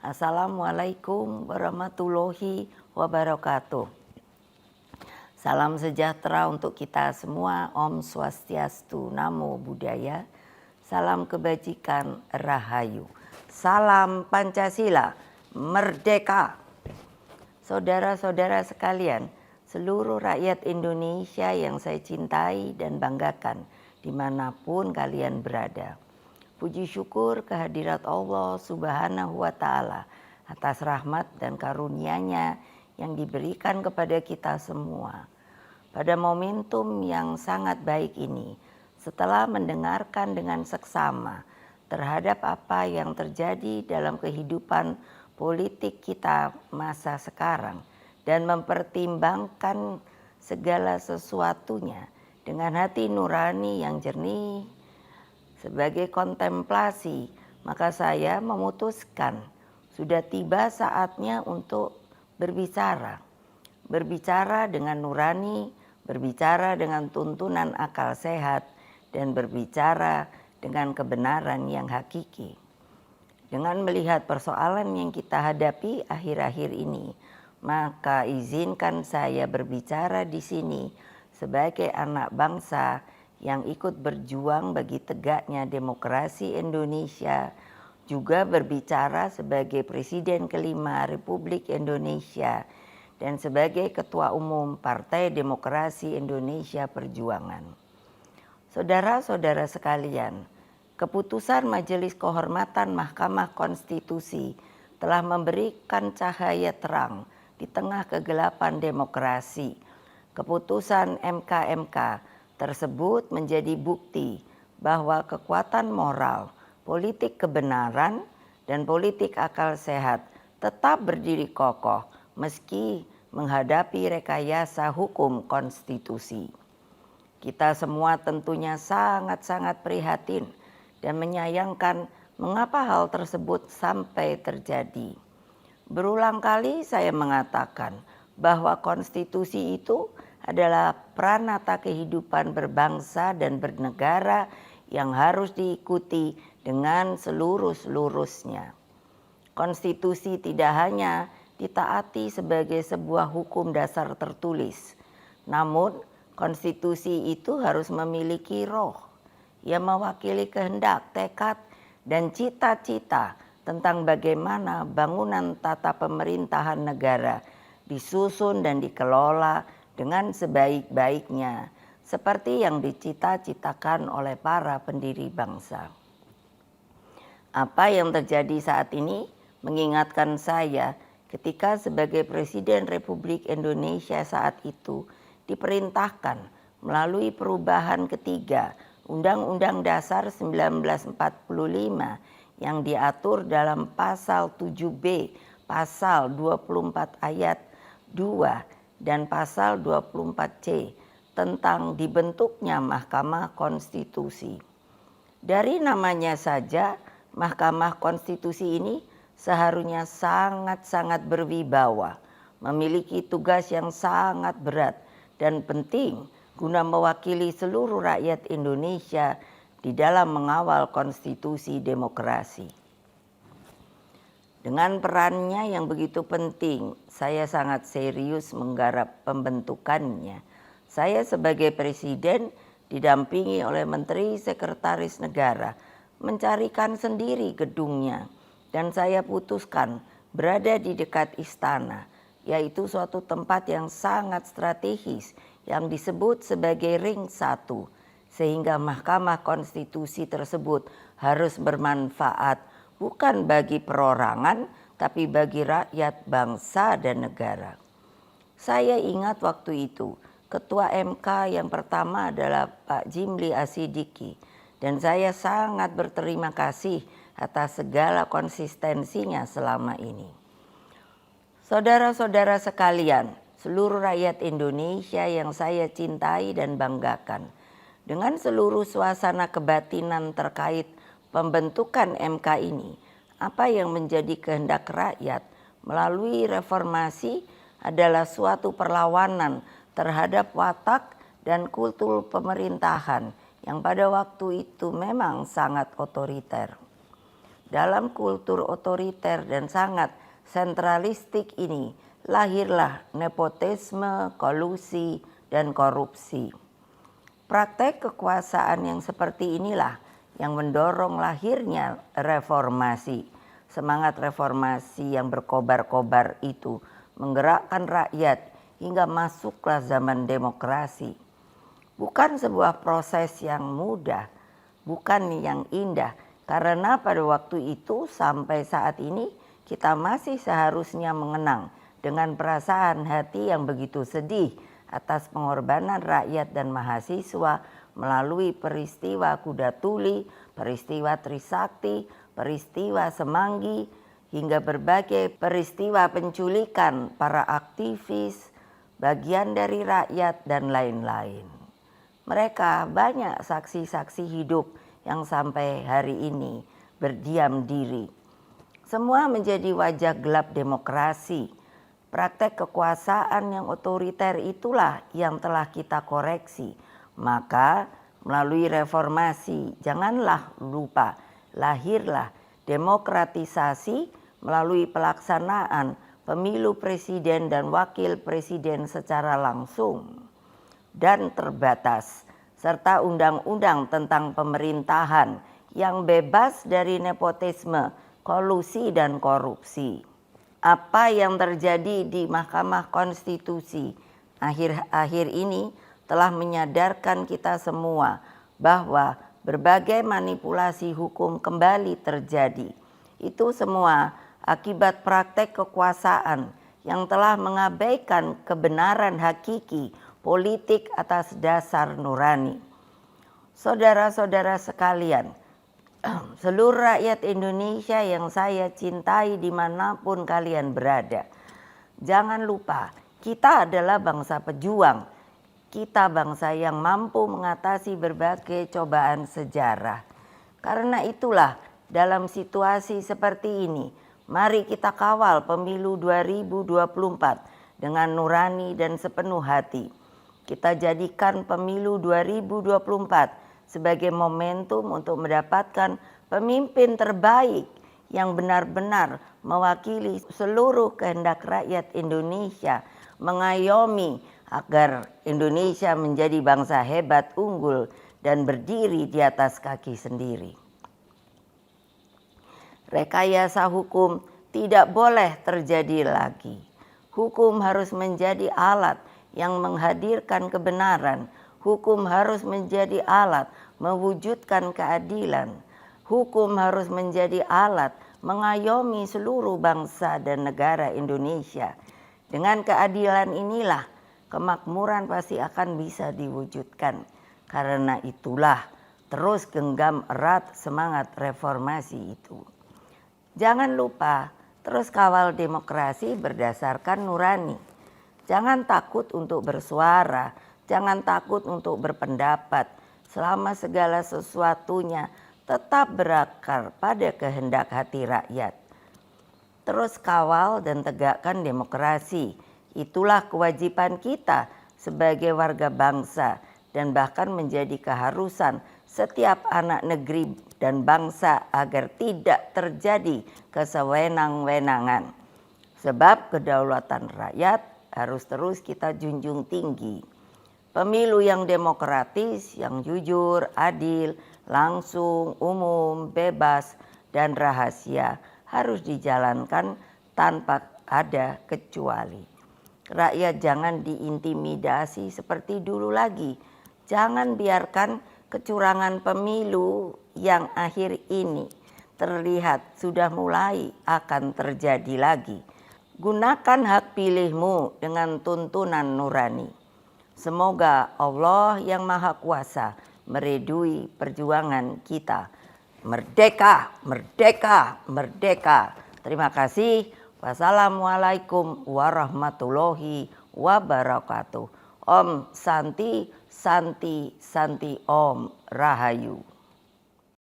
Assalamualaikum warahmatullahi wabarakatuh. Salam sejahtera untuk kita semua. Om Swastiastu, Namo Buddhaya. Salam kebajikan, Rahayu. Salam Pancasila, Merdeka. Saudara-saudara sekalian, seluruh rakyat Indonesia yang saya cintai dan banggakan dimanapun kalian berada. Puji syukur kehadirat Allah Subhanahu wa Ta'ala atas rahmat dan karunia-Nya yang diberikan kepada kita semua. Pada momentum yang sangat baik ini, setelah mendengarkan dengan seksama terhadap apa yang terjadi dalam kehidupan politik kita masa sekarang dan mempertimbangkan segala sesuatunya dengan hati nurani yang jernih, sebagai kontemplasi, maka saya memutuskan sudah tiba saatnya untuk berbicara. Berbicara dengan nurani, berbicara dengan tuntunan akal sehat, dan berbicara dengan kebenaran yang hakiki. Dengan melihat persoalan yang kita hadapi akhir-akhir ini, maka izinkan saya berbicara di sini sebagai anak bangsa yang ikut berjuang bagi tegaknya demokrasi Indonesia, juga berbicara sebagai Presiden kelima Republik Indonesia dan sebagai Ketua Umum Partai Demokrasi Indonesia Perjuangan. Saudara-saudara sekalian, keputusan Majelis Kehormatan Mahkamah Konstitusi telah memberikan cahaya terang di tengah kegelapan demokrasi. Keputusan MK tersebut menjadi bukti bahwa kekuatan moral, politik kebenaran, dan politik akal sehat tetap berdiri kokoh meski menghadapi rekayasa hukum konstitusi. Kita semua tentunya sangat-sangat prihatin dan menyayangkan mengapa hal tersebut sampai terjadi. Berulang kali saya mengatakan bahwa konstitusi itu adalah pranata kehidupan berbangsa dan bernegara yang harus diikuti dengan seluruh-seluruhnya. Konstitusi tidak hanya ditaati sebagai sebuah hukum dasar tertulis, namun konstitusi itu harus memiliki roh yang mewakili kehendak, tekad, dan cita-cita tentang bagaimana bangunan tata pemerintahan negara disusun dan dikelola dengan sebaik-baiknya, seperti yang dicita-citakan oleh para pendiri bangsa. Apa yang terjadi saat ini mengingatkan saya ketika sebagai Presiden Republik Indonesia saat itu diperintahkan melalui perubahan ketiga Undang-Undang Dasar 1945 yang diatur dalam pasal 7B, pasal 24 ayat 2 dan pasal 24C tentang dibentuknya Mahkamah Konstitusi. Dari namanya saja, Mahkamah Konstitusi ini seharusnya sangat-sangat berwibawa, memiliki tugas yang sangat berat dan penting guna mewakili seluruh rakyat Indonesia di dalam mengawal konstitusi demokrasi. Dengan perannya yang begitu penting, saya sangat serius menggarap pembentukannya. Saya sebagai Presiden didampingi oleh Menteri Sekretaris Negara mencarikan sendiri gedungnya, dan saya putuskan berada di dekat istana, yaitu suatu tempat yang sangat strategis yang disebut sebagai Ring 1, sehingga Mahkamah Konstitusi tersebut harus bermanfaat bukan bagi perorangan, tapi bagi rakyat, bangsa, dan negara. Saya ingat waktu itu, Ketua MK yang pertama adalah Pak Jimli Asidiki, dan saya sangat berterima kasih atas segala konsistensinya selama ini. Saudara-saudara sekalian, seluruh rakyat Indonesia yang saya cintai dan banggakan, dengan seluruh suasana kebatinan terkait pembentukan MK ini, apa yang menjadi kehendak rakyat melalui reformasi adalah suatu perlawanan terhadap watak dan kultur pemerintahan yang pada waktu itu memang sangat otoriter. Dalam kultur otoriter dan sangat sentralistik ini lahirlah nepotisme, kolusi, dan korupsi. Praktek kekuasaan yang seperti inilah yang mendorong lahirnya reformasi. Semangat reformasi yang berkobar-kobar itu menggerakkan rakyat hingga masuklah zaman demokrasi. Bukan sebuah proses yang mudah, bukan yang indah, karena pada waktu itu sampai saat ini kita masih seharusnya mengenang dengan perasaan hati yang begitu sedih atas pengorbanan rakyat dan mahasiswa melalui peristiwa Kuda Tuli, peristiwa Trisakti, peristiwa Semanggi, hingga berbagai peristiwa penculikan para aktivis, bagian dari rakyat, dan lain-lain. Mereka banyak saksi-saksi hidup yang sampai hari ini berdiam diri. Semua menjadi wajah gelap demokrasi. Praktek kekuasaan yang otoriter itulah yang telah kita koreksi. Maka melalui reformasi janganlah lupa lahirlah demokratisasi melalui pelaksanaan pemilu presiden dan wakil presiden secara langsung dan terbatas, serta undang-undang tentang pemerintahan yang bebas dari nepotisme, kolusi, dan korupsi. Apa yang terjadi di Mahkamah Konstitusi akhir-akhir ini telah menyadarkan kita semua bahwa berbagai manipulasi hukum kembali terjadi. Itu semua akibat praktek kekuasaan yang telah mengabaikan kebenaran hakiki politik atas dasar nurani. Saudara-saudara sekalian, seluruh rakyat Indonesia yang saya cintai dimanapun kalian berada, jangan lupa kita adalah bangsa pejuang. Kita bangsa yang mampu mengatasi berbagai cobaan sejarah. Karena itulah dalam situasi seperti ini, mari kita kawal pemilu 2024 dengan nurani dan sepenuh hati. Kita jadikan pemilu 2024 sebagai momentum untuk mendapatkan pemimpin terbaik yang benar-benar mewakili seluruh kehendak rakyat Indonesia, mengayomi agar Indonesia menjadi bangsa hebat, unggul, dan berdiri di atas kaki sendiri. Rekayasa hukum tidak boleh terjadi lagi. Hukum harus menjadi alat yang menghadirkan kebenaran. Hukum harus menjadi alat mewujudkan keadilan. Hukum harus menjadi alat mengayomi seluruh bangsa dan negara Indonesia. Dengan keadilan inilah kemakmuran pasti akan bisa diwujudkan. Karena itulah terus genggam erat semangat reformasi itu. Jangan lupa terus kawal demokrasi berdasarkan nurani. Jangan takut untuk bersuara, jangan takut untuk berpendapat, selama segala sesuatunya tetap berakar pada kehendak hati rakyat. Terus kawal dan tegakkan demokrasi. Itulah kewajiban kita sebagai warga bangsa dan bahkan menjadi keharusan setiap anak negeri dan bangsa agar tidak terjadi kesewenang-wenangan. Sebab kedaulatan rakyat harus terus kita junjung tinggi. Pemilu yang demokratis, yang jujur, adil, langsung, umum, bebas, dan rahasia harus dijalankan tanpa ada kecuali. Rakyat jangan diintimidasi seperti dulu lagi. Jangan biarkan kecurangan pemilu yang akhir ini terlihat sudah mulai akan terjadi lagi. Gunakan hak pilihmu dengan tuntunan nurani. Semoga Allah yang Maha Kuasa meridui perjuangan kita. Merdeka, merdeka, merdeka. Terima kasih. Wassalamualaikum warahmatullahi wabarakatuh. Om Santi, Santi, Santi Om Rahayu.